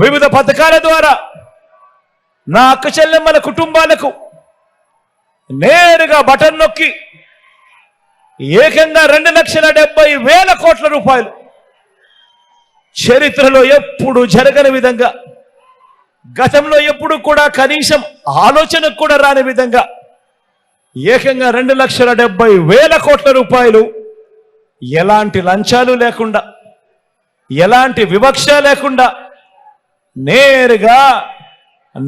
వివిధ పథకాల ద్వారా నా అక్క చెల్లెమ్మల కుటుంబాలకు నేరుగా బటన్ నొక్కి ఏకంగా 2,70,000 కోట్ల రూపాయలు, చరిత్రలో ఎప్పుడు జరగని విధంగా, గతంలో ఎప్పుడు కూడా కనీసం ఆలోచనకు కూడా రాని విధంగా ఏకంగా 2,70,000 కోట్ల రూపాయలు ఎలాంటి లంచాలు లేకుండా, ఎలాంటి వివక్ష లేకుండా నేరుగా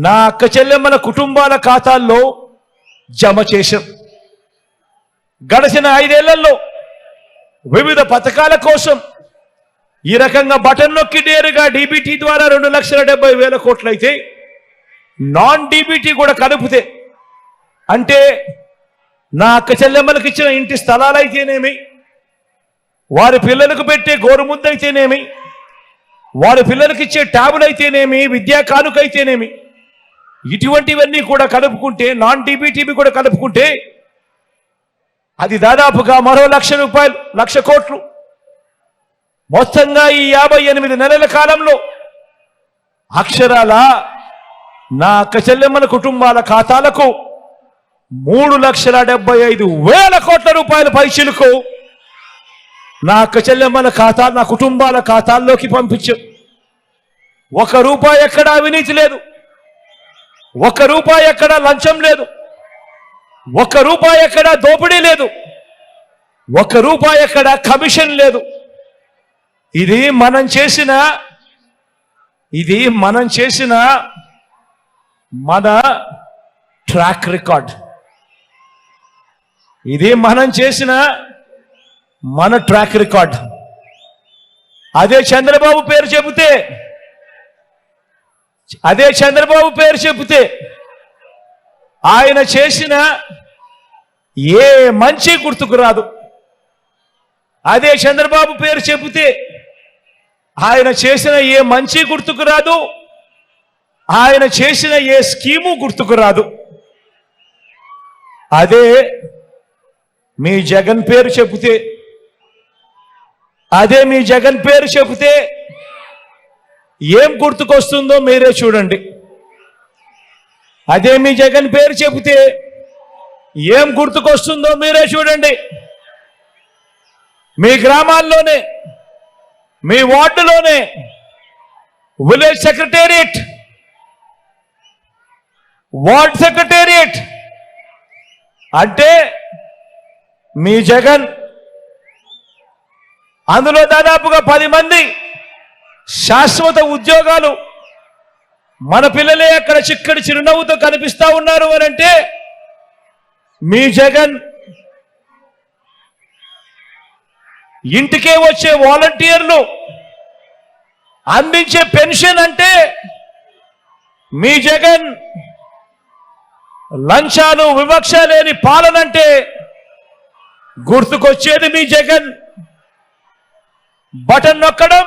నా అక్క చెల్లెమ్మల కుటుంబాల ఖాతాల్లో జమ చేశాం. గడిచిన 5 ఏళ్లలో వివిధ పథకాల కోసం ఈ రకంగా బటన్ నొక్కి నేరుగా డీబీటీ ద్వారా 2,70,000 కోట్లు అయితే, నాన్ డీబీటీ కూడా కలిపితే, అంటే నా అక్క చెల్లెమ్మలకు ఇచ్చిన ఇంటి స్థలాలైతేనేమి, వారి పిల్లలకు పెట్టే గోరుముద్ద అయితేనేమి, వారి పిల్లలకి ఇచ్చే ట్యాబులు అయితేనేమి, విద్యా కానుకైతేనేమి, ఇటువంటివన్నీ కూడా కలుపుకుంటే, నాన్ డీబీటీవి కూడా కలుపుకుంటే అది దాదాపుగా మరో 1,00,000 రూపాయలు, 1,00,000 కోట్లు. మొత్తంగా ఈ 58 నెలల కాలంలో అక్షరాల నా అక్క చెల్లెమ్మల కుటుంబాల ఖాతాలకు 3,75,000 కోట్ల రూపాయల పైచిలకు నా అక్క చెల్లెమ్మల ఖాతా, నా కుటుంబాల ఖాతాల్లోకి పంపించాం. 1 రూపాయి ఎక్కడ అవినీతి లేదు, 1 రూపాయి ఎక్కడ లంచం లేదు, 1 రూపాయి ఎక్కడ దోపిడీ లేదు, 1 రూపాయి ఎక్కడ కమిషన్ లేదు. ఇది మనం చేసిన మన ట్రాక్ రికార్డ్. ఇది మనం చేసిన మన ట్రాక్ రికార్డ్. అదే చంద్రబాబు పేరు చెబితే ఆయన చేసిన ఏ మంచి గుర్తుకు రాదు. అదే చంద్రబాబు పేరు చెబితే ఆయన చేసిన ఏ మంచి గుర్తుకు రాదు, ఆయన చేసిన ఏ స్కీము గుర్తుకు రాదు. అదే మీ జగన్ పేరు చెబితే ఏం గుర్తుకొస్తుందో మీరే చూడండి. అదే మీ జగన్ పేరు చెబితే ఏం గుర్తుకొస్తుందో మీరే చూడండి. మీ గ్రామాల్లోనే, మీ వార్డులోనే విలేజ్ సెక్రటేరియట్, వార్డ్ సెక్రటేరియట్ అంటే మీ జగన్, అందులో దాదాపుగా 10 మంది శాశ్వత ఉద్యోగాలు, మన పిల్లలే అక్కడ చిక్కడి చిరునవ్వుతో కనిపిస్తా ఉన్నారు అని అంటే మీ జగన్. ఇంటికే వచ్చే వాలంటీర్లు అందించే పెన్షన్ అంటే మీ జగన్. లంచాలు వివక్ష లేని పాలనంటే గుర్తుకొచ్చేది మీ జగన్. బటన్ నొక్కడం,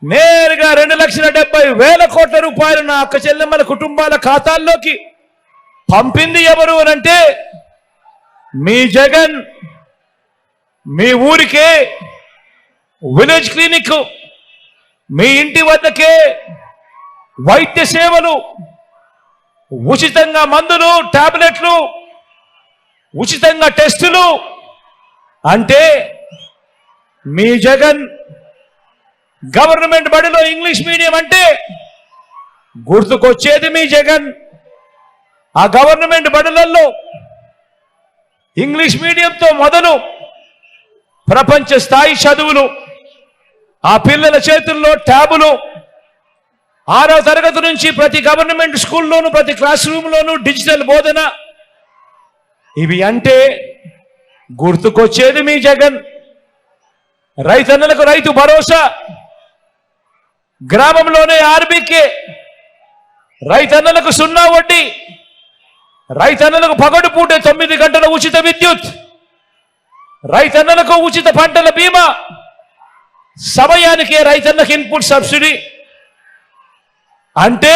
నేరుగా 2,70,000 కోట్ల రూపాయలు నా అక్క చెల్లెమ్మల కుటుంబాల ఖాతాల్లోకి పంపింది ఎవరు అనంటే మీ జగన్. మీ ఊరికే విలేజ్ క్లినిక్, మీ ఇంటి వద్దకే వైద్య సేవలు, ఉచితంగా మందులు, టాబ్లెట్లు, ఉచితంగా టెస్టులు అంటే మీ జగన్. గవర్నమెంట్ బడిలో ఇంగ్లీష్ మీడియం అంటే గుర్తుకొచ్చేది మీ జగన్. ఆ గవర్నమెంట్ బడులలో ఇంగ్లీష్ మీడియంతో మొదలు ప్రపంచ స్థాయి చదువులు, ఆ పిల్లల చేతుల్లో ట్యాబులు, 6వ తరగతి నుంచి ప్రతి గవర్నమెంట్ స్కూల్లోనూ, ప్రతి క్లాస్ రూమ్లోనూ డిజిటల్ బోధన. ఇవి అంటే గుర్తుకొచ్చేది మీ జగన్. రైతన్నలకు రైతు భరోసా, గ్రామంలోనే ఆర్బీకే, రైతన్నలకు 0 వడ్డీ, రైతన్నలకు పగటిపూట 9 గంటల ఉచిత విద్యుత్, రైతన్నలకు ఉచిత పంటల బీమా, సమయానికే రైతన్నకు ఇన్పుట్ సబ్సిడీ. అంటే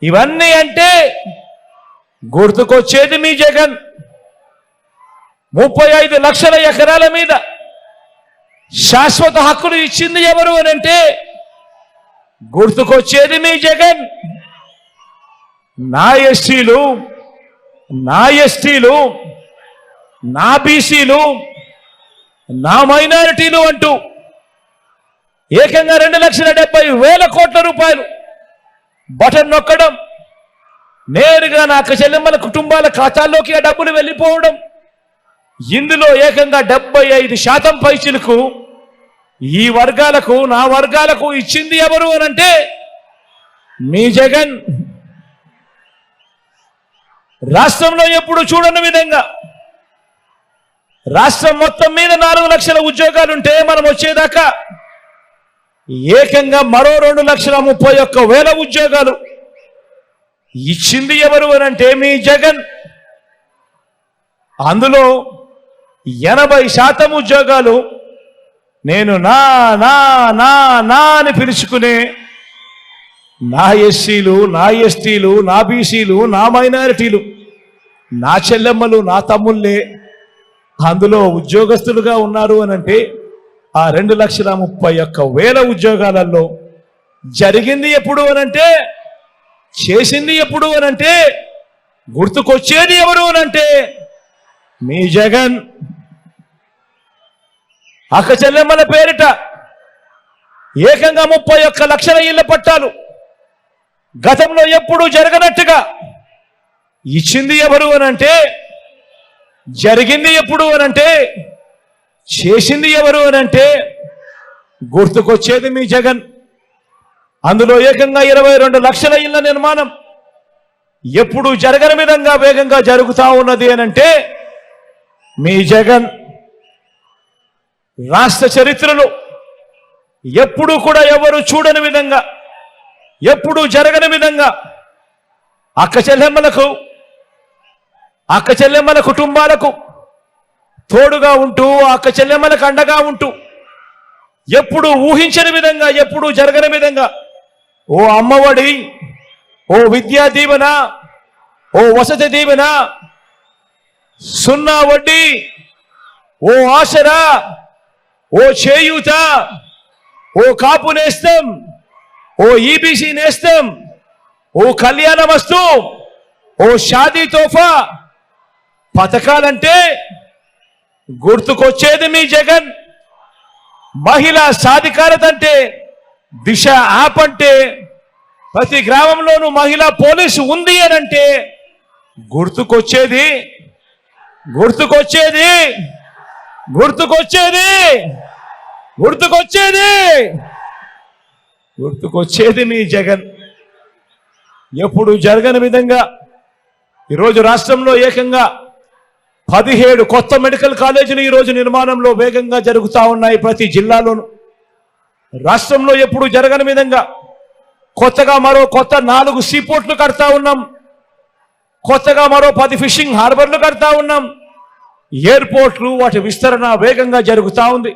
ఇవన్నీ అంటే గుర్తుకొచ్చేది మీ జగన్. 35 లక్షల ఎకరాల మీద శాశ్వత హక్కులు ఇచ్చింది ఎవరు అని అంటే గుర్తుకొచ్చేది మీ జగన్. నా ఎస్టీలు, నా ఎస్టీలు, నా బీసీలు, నా మైనారిటీలు అంటూ ఏకంగా 2,70,000 కోట్ల రూపాయలు బటన్ నొక్కడం, నేరుగా నా చెల్లెమ్మల కుటుంబాల ఖాతాల్లోకి ఆ డబ్బులు వెళ్ళిపోవడం, ఇందులో ఏకంగా 75% పైచిలకు ఈ వర్గాలకు, నా వర్గాలకు ఇచ్చింది ఎవరు అనంటే మీ జగన్. రాష్ట్రంలో ఎప్పుడు చూడని విధంగా రాష్ట్రం మొత్తం మీద 4 లక్షల ఉద్యోగాలుంటే మనం వచ్చేదాకా ఏకంగా మరో 2,31,000 ఉద్యోగాలు ఇచ్చింది ఎవరు అనంటే మీ జగన్. అందులో 80% ఉద్యోగాలు నేను నా నా నా నా అని పిలుచుకునే నా ఎస్సీలు, నా ఎస్టీలు, నా బీసీలు, నా మైనారిటీలు, నా చెల్లెమ్మలు, నా తమ్ముళ్ళే అందులో ఉద్యోగస్తులుగా ఉన్నారు అనంటే ఆ 2,31,000 ఉద్యోగాలలో జరిగింది ఎప్పుడు అనంటే, చేసింది ఎప్పుడు అనంటే, గుర్తుకొచ్చేది ఎవరు అనంటే మీ జగన్. అక్క చెల్లెమ్మల పేరిట ఏకంగా 31 లక్షల ఇళ్ల పట్టాలు గతంలో ఎప్పుడు జరగనట్టుగా ఇచ్చింది ఎవరు అనంటే, జరిగింది ఎప్పుడు అనంటే, చేసింది ఎవరు అనంటే గుర్తుకొచ్చేది మీ జగన్. అందులో ఏకంగా 22 లక్షల ఇళ్ల నిర్మాణం ఎప్పుడు జరగని విధంగా వేగంగా జరుగుతా ఉన్నది అనంటే మీ జగన్. రాష్ట్ర చరిత్రలో ఎప్పుడు కూడా ఎవరు చూడని విధంగా, ఎప్పుడు జరగని విధంగా అక్క చెల్లెమ్మల కుటుంబాలకు తోడుగా ఉంటూ, అక్క చెల్లెమ్మలకు అండగా ఉంటూ, ఎప్పుడు ఊహించని విధంగా, ఎప్పుడు జరగని విధంగా ఓ అమ్మఒడి, ఓ విద్యా దీవెన, ఓ వసతి దీవెన, 0 వడ్డీ, ఓ ఆసరా, ఓ చేయూత, ఓ కాపు నేస్తం, ఓ ఈబీసీ నేస్తం, ఓ కళ్యాణ వస్తు, ఓ షాదీ తోఫా పథకాలంటే గుర్తుకొచ్చేది మీ జగన్. మహిళా సాధికారత అంటే దిశ యాప్ అంటే, ప్రతి గ్రామంలోనూ మహిళా పోలీసు ఉంది అనంటే గుర్తుకొచ్చేది గుర్తుకొచ్చేది గుర్తుకొచ్చేది గుర్తుకొచ్చేది గుర్తుకొచ్చేది మీ జగన్. ఎప్పుడు జరగని విధంగా ఈరోజు రాష్ట్రంలో ఏకంగా 17 కొత్త మెడికల్ కాలేజీలు ఈరోజు నిర్మాణంలో వేగంగా జరుగుతూ ఉన్నాయి ప్రతి జిల్లాలోనూ. రాష్ట్రంలో ఎప్పుడు జరగని విధంగా కొత్తగా మరో 4 సీపోర్ట్లు కడతా ఉన్నాం. కొత్తగా మరో 10 ఫిషింగ్ హార్బర్లు కడతా ఉన్నాం. ఎయిర్పోర్ట్లు, వాటి విస్తరణ వేగంగా జరుగుతూ ఉంది.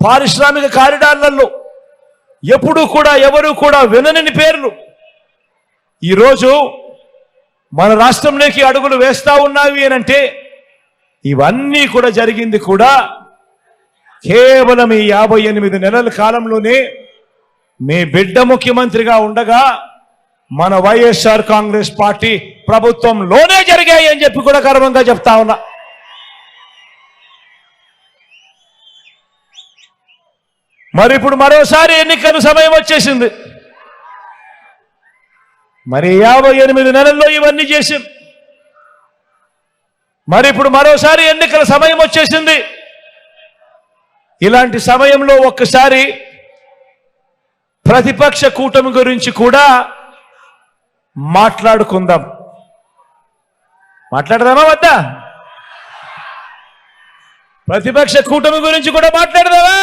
పారిశ్రామిక కారిడార్లలో ఎప్పుడు కూడా ఎవరు కూడా వినని పేర్లు ఈరోజు మన రాష్ట్రంలోకి అడుగులు వేస్తా ఉన్నావి అనంటే ఇవన్నీ కూడా జరిగింది కూడా కేవలం ఈ 58 నెలల కాలంలోనే మీ బిడ్డ ముఖ్యమంత్రిగా ఉండగా మన వైఎస్ఆర్ కాంగ్రెస్ పార్టీ ప్రభుత్వంలోనే జరిగాయి అని చెప్పి కూడా గర్వంగా చెప్తా ఉన్నా. మరి ఇప్పుడు మరోసారి ఎన్నికల సమయం వచ్చేసింది. మరి 58 నెలల్లో ఇవన్నీ చేశాం. మరి ఇప్పుడు మరోసారి ఎన్నికల సమయం వచ్చేసింది. ఇలాంటి సమయంలో ఒక్కసారి ప్రతిపక్ష కూటమి గురించి కూడా మాట్లాడుకుందాం. మాట్లాడదామా వద్దా? ప్రతిపక్ష కూటమి గురించి కూడా మాట్లాడదామా?